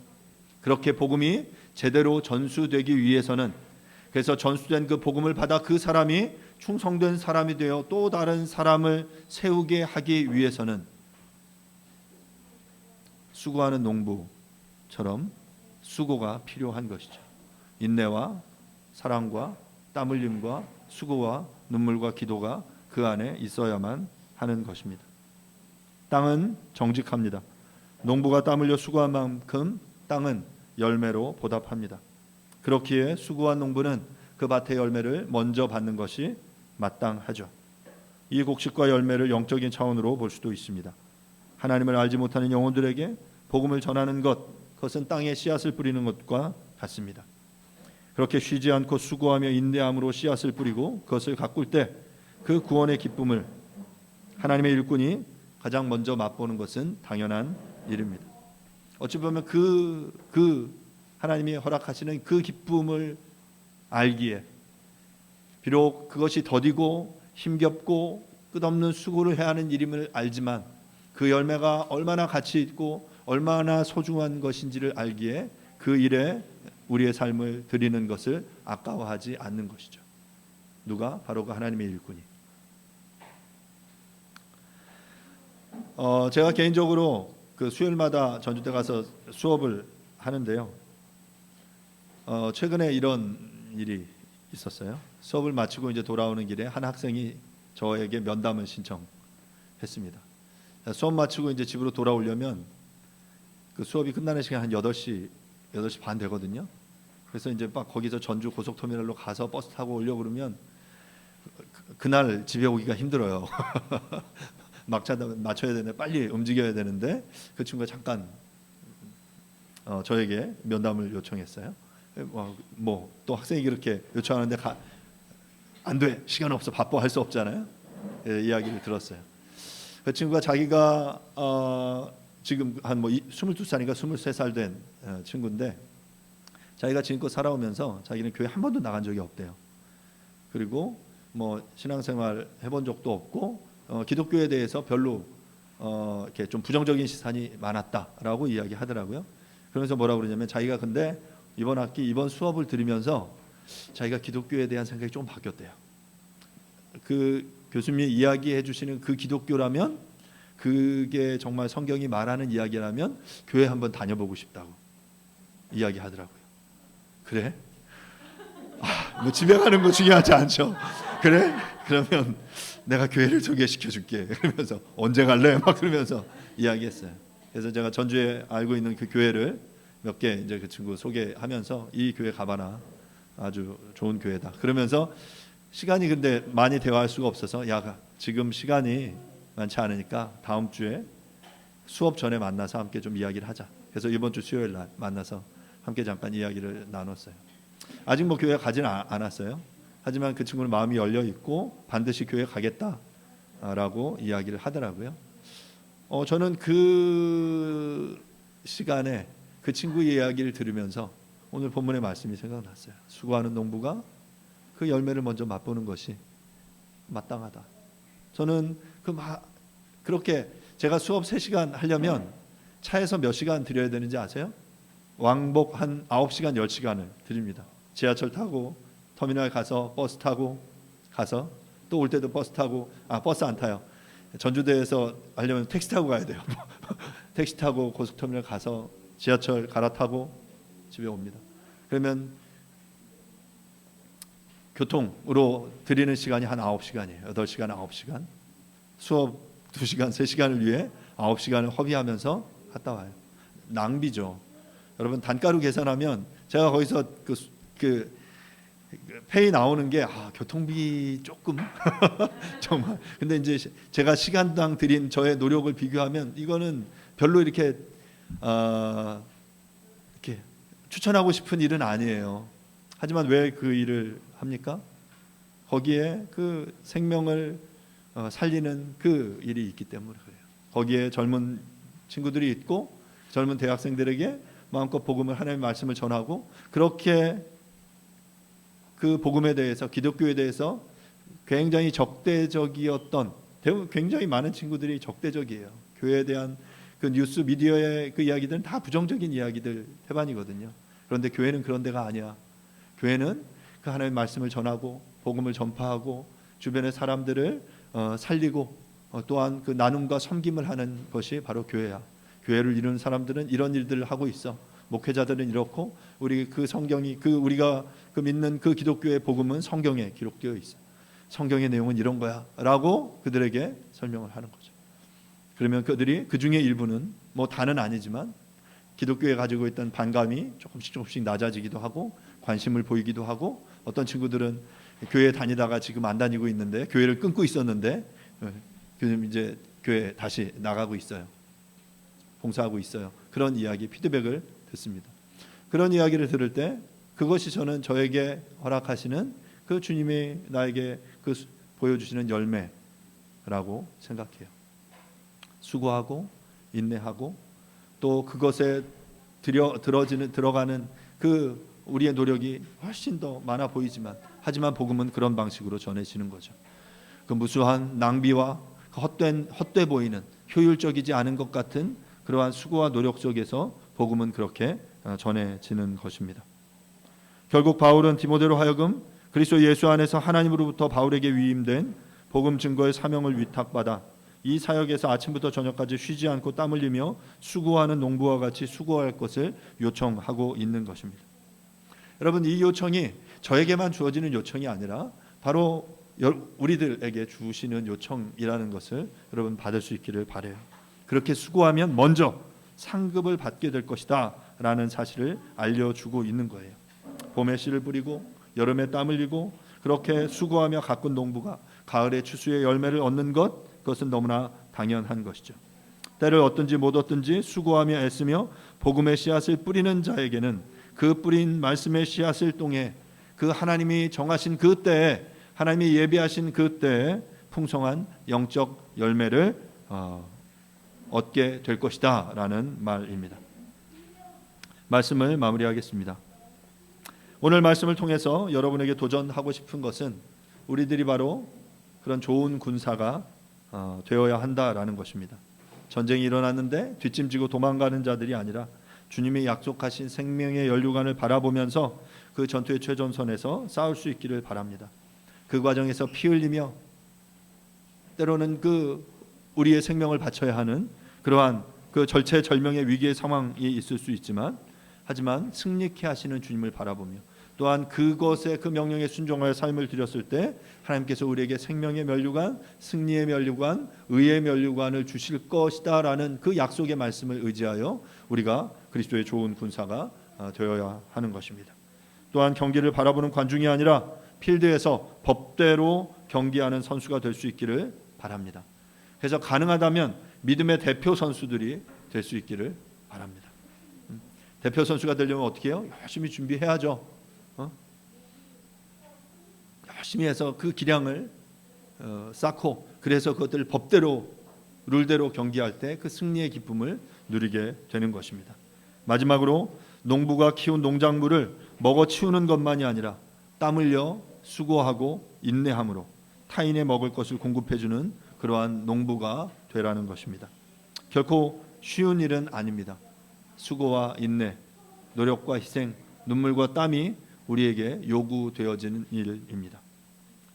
그렇게 복음이 제대로 전수되기 위해서는, 그래서 전수된 그 복음을 받아 그 사람이 충성된 사람이 되어 또 다른 사람을 세우게 하기 위해서는 수고하는 농부처럼 수고가 필요한 것이죠. 인내와 사랑과 땀 흘림과 수고와 눈물과 기도가 그 안에 있어야만 하는 것입니다. 땅은 정직합니다. 농부가 땀 흘려 수고한 만큼 땅은 열매로 보답합니다. 그렇기에 수고한 농부는 그 밭의 열매를 먼저 받는 것이 마땅하죠. 이 곡식과 열매를 영적인 차원으로 볼 수도 있습니다. 하나님을 알지 못하는 영혼들에게 복음을 전하는 그것은 땅에 씨앗을 뿌리는 것과 같습니다. 그렇게 쉬지 않고 수고하며 인내함으로 씨앗을 뿌리고 그것을 가꿀 때 그 구원의 기쁨을 하나님의 일꾼이 가장 먼저 맛보는 것은 당연한 일입니다. 어찌 보면 그 하나님이 허락하시는 그 기쁨을 알기에, 비록 그것이 더디고 힘겹고 끝없는 수고를 해야 하는 일임을 알지만 그 열매가 얼마나 가치 있고 얼마나 소중한 것인지를 알기에 그 일에 우리의 삶을 드리는 것을 아까워하지 않는 것이죠. 누가? 바로 그 하나님의 일꾼이. 제가 개인적으로 그 수요일마다 전주대 가서 수업을 하는데요. 최근에 이런 일이 있었어요. 수업을 마치고 이제 돌아오는 길에 한 학생이 저에게 면담을 신청했습니다. 수업 마치고 이제 집으로 돌아오려면 그 수업이 끝나는 시간 한 8시 반 되거든요. 그래서 이제 막 거기서 전주 고속터미널로 가서 버스 타고 오려고 그러면 그날 집에 오기가 힘들어요. 맞춰야 되는데 빨리 움직여야 되는데 그 친구가 잠깐 저에게 면담을 요청했어요. 뭐 또 학생이 그렇게 요청하는데 안 돼, 시간 없어, 바빠, 할 수 없잖아요. 예, 이야기를 들었어요. 그 친구가 자기가 지금 한 뭐 22살인가 23살 된 친구인데 자기가 지금껏 살아오면서 자기는 교회 한 번도 나간 적이 없대요. 그리고 뭐 신앙생활 해본 적도 없고 기독교에 대해서 별로 이렇게 좀 부정적인 시선이 많았다라고 이야기하더라고요. 그러면서 뭐라고 그러냐면 자기가 근데 이번 학기 이번 수업을 들으면서 자기가 기독교에 대한 생각이 좀 바뀌었대요. 그 교수님이 이야기해 주시는 그 기독교라면 그게 정말 성경이 말하는 이야기라면 교회 한번 다녀보고 싶다고 이야기하더라고요. 그래? 뭐 집에 가는 거 중요하지 않죠? 그래? 그러면 내가 교회를 소개시켜 줄게. 그러면서 언제 갈래? 막 그러면서 이야기했어요. 그래서 제가 전주에 알고 있는 그 교회를 몇 개 이제 그 친구 소개하면서 이 교회 가봐라. 아주 좋은 교회다. 그러면서 시간이 근데 많이 대화할 수가 없어서 야, 지금 시간이 많지 않으니까 다음 주에 수업 전에 만나서 함께 좀 이야기를 하자. 그래서 이번 주 수요일 날 만나서 함께 잠깐 이야기를 나눴어요. 아직 뭐 교회 가지는 않았어요. 하지만 그 친구는 마음이 열려 있고 반드시 교회 가겠다라고 이야기를 하더라고요. 저는 그 시간에 그 친구의 이야기를 들으면서 오늘 본문의 말씀이 생각났어요. 수고하는 농부가 그 열매를 먼저 맛보는 것이 마땅하다. 저는 그렇게 제가 수업 3시간 하려면 차에서 몇 시간 들여야 되는지 아세요? 왕복 한 9시간 10시간을 드립니다. 지하철 타고 터미널 가서 버스 타고 가서 또 올 때도 버스 타고 버스 안 타요. 전주대에서 하려면 택시 타고 가야 돼요. 택시 타고 고속터미널 가서 지하철 갈아타고 집에 옵니다. 그러면 교통으로 들이는 시간이 한 9시간이에요. 8시간, 9시간. 수업 2시간, 3시간을 위해 9시간을 허비하면서 갔다 와요. 낭비죠. 여러분 단가로 계산하면 제가 거기서 그 페이 나오는 게 교통비 조금 정말. 근데 이제 제가 시간당 들인 저의 노력을 비교하면 이거는 별로 이렇게 추천하고 싶은 일은 아니에요. 하지만 왜 그 일을 합니까? 거기에 그 생명을 살리는 그 일이 있기 때문에 그래요. 거기에 젊은 친구들이 있고 젊은 대학생들에게 마음껏 복음을 하나님의 말씀을 전하고 그렇게 그 복음에 대해서 기독교에 대해서 굉장히 적대적이었던 굉장히 많은 친구들이 적대적이에요. 교회에 대한 그 뉴스 미디어의 그 이야기들은 다 부정적인 이야기들 태반이거든요. 그런데 교회는 그런 데가 아니야. 교회는 그 하나님의 말씀을 전하고 복음을 전파하고 주변의 사람들을 살리고 또한 그 나눔과 섬김을 하는 것이 바로 교회야. 교회를 이루는 사람들은 이런 일들을 하고 있어. 목회자들은 이렇고 우리 그 성경이 우리가 그 믿는 그 기독교의 복음은 성경에 기록되어 있어. 성경의 내용은 이런 거야라고 그들에게 설명을 하는 거죠. 그러면 그들이 그 중에 일부는 뭐 다는 아니지만 기독교에 가지고 있던 반감이 조금씩 낮아지기도 하고 관심을 보이기도 하고 어떤 친구들은 교회 다니다가 지금 안 다니고 있는데 교회를 끊고 있었는데 지금 이제 교회 다시 나가고 있어요. 봉사하고 있어요. 그런 이야기 피드백을 듣습니다. 그런 이야기를 들을 때 그것이 저에게 허락하시는 그 주님이 나에게 그 보여주시는 열매라고 생각해요. 수고하고 인내하고 또 그것에 들어가는 그 우리의 노력이 훨씬 더 많아 보이지만 하지만 복음은 그런 방식으로 전해지는 거죠. 그 무수한 낭비와 헛돼 보이는 효율적이지 않은 것 같은 그러한 수고와 노력 속에서 복음은 그렇게 전해지는 것입니다. 결국 바울은 디모데로 하여금 그리스도 예수 안에서 하나님으로부터 바울에게 위임된 복음 증거의 사명을 위탁받아 이 사역에서 아침부터 저녁까지 쉬지 않고 땀 흘리며 수고하는 농부와 같이 수고할 것을 요청하고 있는 것입니다. 여러분 이 요청이 저에게만 주어지는 요청이 아니라 바로 우리들에게 주시는 요청이라는 것을 여러분 받을 수 있기를 바라요. 그렇게 수고하면 먼저 상급을 받게 될 것이다 라는 사실을 알려주고 있는 거예요. 봄에 씨를 뿌리고 여름에 땀 흘리고 그렇게 수고하며 가꾼 농부가 가을에 추수의 열매를 얻는 것, 그것은 너무나 당연한 것이죠. 때를 얻든지 못 얻든지 수고하며 애쓰며 복음의 씨앗을 뿌리는 자에게는 그 뿌린 말씀의 씨앗을 통해 그 하나님이 정하신 그 때에, 하나님이 예비하신 그 때에 풍성한 영적 열매를 얻게 될 것이다 라는 말입니다. 말씀을 마무리하겠습니다. 오늘 말씀을 통해서 여러분에게 도전하고 싶은 것은 우리들이 바로 그런 좋은 군사가 되어야 한다라는 것입니다. 전쟁이 일어났는데 뒷짐지고 도망가는 자들이 아니라 주님이 약속하신 생명의 연료관을 바라보면서 그 전투의 최전선에서 싸울 수 있기를 바랍니다. 그 과정에서 피 흘리며 때로는 그 우리의 생명을 바쳐야 하는 그러한 그 절체절명의 위기의 상황이 있을 수 있지만, 하지만 승리케 하시는 주님을 바라보며 또한 그것에 그 명령에 순종하여 삶을 드렸을 때 하나님께서 우리에게 생명의 면류관, 승리의 면류관, 의의 면류관을 주실 것이다 라는 그 약속의 말씀을 의지하여 우리가 그리스도의 좋은 군사가 되어야 하는 것입니다. 또한 경기를 바라보는 관중이 아니라 필드에서 법대로 경기하는 선수가 될 수 있기를 바랍니다. 그래서 가능하다면 믿음의 대표 선수들이 될 수 있기를 바랍니다. 대표 선수가 되려면 어떻게 해요? 열심히 준비해야죠. 열심히 해서 그 기량을 쌓고, 그래서 그것들을 법대로 룰대로 경기할 때 그 승리의 기쁨을 누리게 되는 것입니다. 마지막으로 농부가 키운 농작물을 먹어치우는 것만이 아니라 땀 흘려 수고하고 인내함으로 타인의 먹을 것을 공급해주는 그러한 농부가 되라는 것입니다. 결코 쉬운 일은 아닙니다. 수고와 인내, 노력과 희생, 눈물과 땀이 우리에게 요구되어지는 일입니다.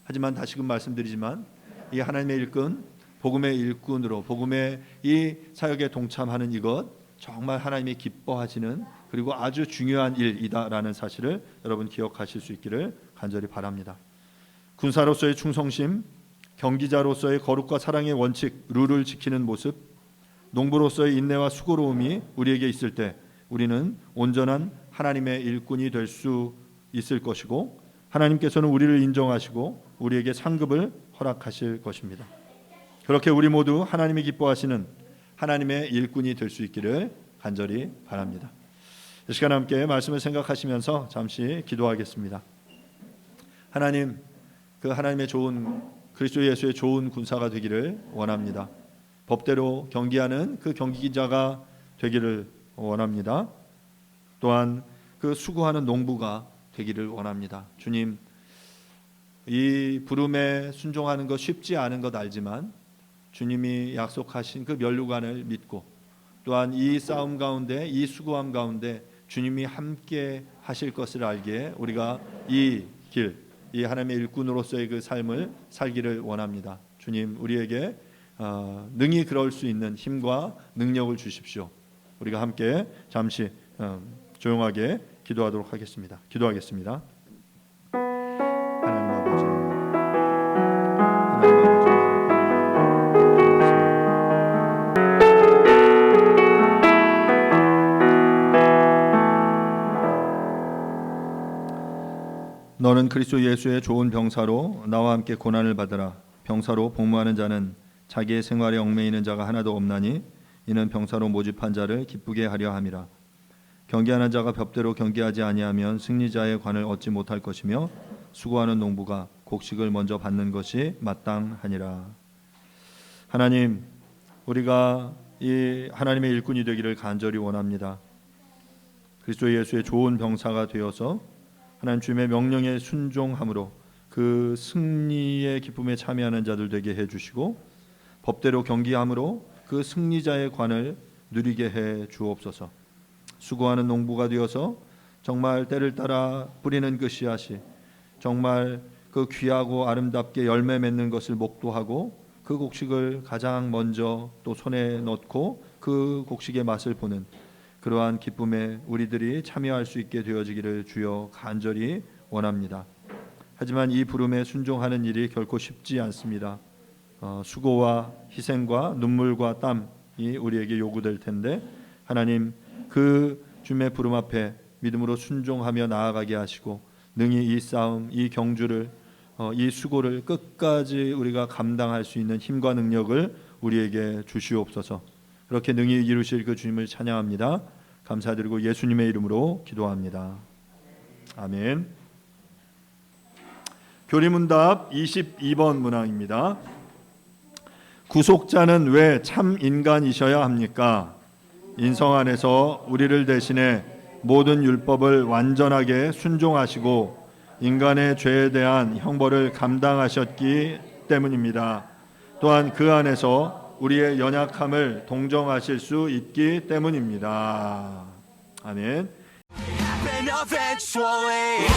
하지만 다시금 말씀드리지만 이 하나님의 일꾼, 복음의 일꾼으로 복음의 이 사역에 동참하는 이것 정말 하나님이 기뻐하시는 그리고 아주 중요한 일이다라는 사실을 여러분 기억하실 수 있기를 간절히 바랍니다. 군사로서의 충성심, 경기자로서의 거룩과 사랑의 원칙, 룰을 지키는 모습, 농부로서의 인내와 수고로움이 우리에게 있을 때 우리는 온전한 하나님의 일꾼이 될 수 있을 것이고, 하나님께서는 우리를 인정하시고 우리에게 상급을 허락하실 것입니다. 그렇게 우리 모두 하나님이 기뻐하시는 하나님의 일꾼이 될 수 있기를 간절히 바랍니다. 이 시간 함께 말씀을 생각하시면서 잠시 기도하겠습니다. 하나님, 그 하나님의 좋은 그리스도 예수의 좋은 군사가 되기를 원합니다. 법대로 경기하는 그 경기자가 되기를 원합니다. 또한 그 수고하는 농부가 되기를 원합니다. 주님, 이 부름에 순종하는 것 쉽지 않은 것 알지만 주님이 약속하신 그 면류관을 믿고 또한 이 싸움 가운데, 이 수고함 가운데 주님이 함께 하실 것을 알기에 우리가 이 길, 이 하나님의 일꾼으로서의 그 삶을 살기를 원합니다. 주님, 우리에게 능히 그럴 수 있는 힘과 능력을 주십시오. 우리가 함께 잠시 조용하게 기도하도록 하겠습니다. 기도하겠습니다. 하나님 아버지, 하나님 아버지, 너는 그리스도 예수의 좋은 병사로 나와 함께 고난을 받으라. 병사로 복무하는 자는 자기의 생활에 얽매이는 자가 하나도 없나니 이는 병사로 모집한 자를 기쁘게 하려 함이라. 경기하는 자가 법대로 경기하지 아니하면 승리자의 관을 얻지 못할 것이며 수고하는 농부가 곡식을 먼저 받는 것이 마땅하니라. 하나님, 우리가 이 하나님의 일꾼이 되기를 간절히 원합니다. 그리스도 예수의 좋은 병사가 되어서 하나님 주님의 명령에 순종함으로 그 승리의 기쁨에 참여하는 자들 되게 해주시고, 법대로 경기함으로 그 승리자의 관을 누리게 해 주옵소서. 수고하는 농부가 되어서 정말 때를 따라 뿌리는 그 씨앗이 정말 그 귀하고 아름답게 열매 맺는 것을 목도하고 그 곡식을 가장 먼저 또 손에 넣고 그 곡식의 맛을 보는 그러한 기쁨에 우리들이 참여할 수 있게 되어지기를 주여 간절히 원합니다. 하지만 이 부름에 순종하는 일이 결코 쉽지 않습니다. 수고와 희생과 눈물과 땀이 우리에게 요구될 텐데 하나님 그 주님의 부름 앞에 믿음으로 순종하며 나아가게 하시고 능히 이 싸움, 이 경주를 이 수고를 끝까지 우리가 감당할 수 있는 힘과 능력을 우리에게 주시옵소서. 그렇게 능히 이루실 그 주님을 찬양합니다. 감사드리고 예수님의 이름으로 기도합니다. 아멘. 교리문답 22번 문항입니다. 구속자는 왜 참 인간이셔야 합니까? 인성 안에서 우리를 대신해 모든 율법을 완전하게 순종하시고 인간의 죄에 대한 형벌을 감당하셨기 때문입니다. 또한 그 안에서 우리의 연약함을 동정하실 수 있기 때문입니다. 아멘. Happen eventually.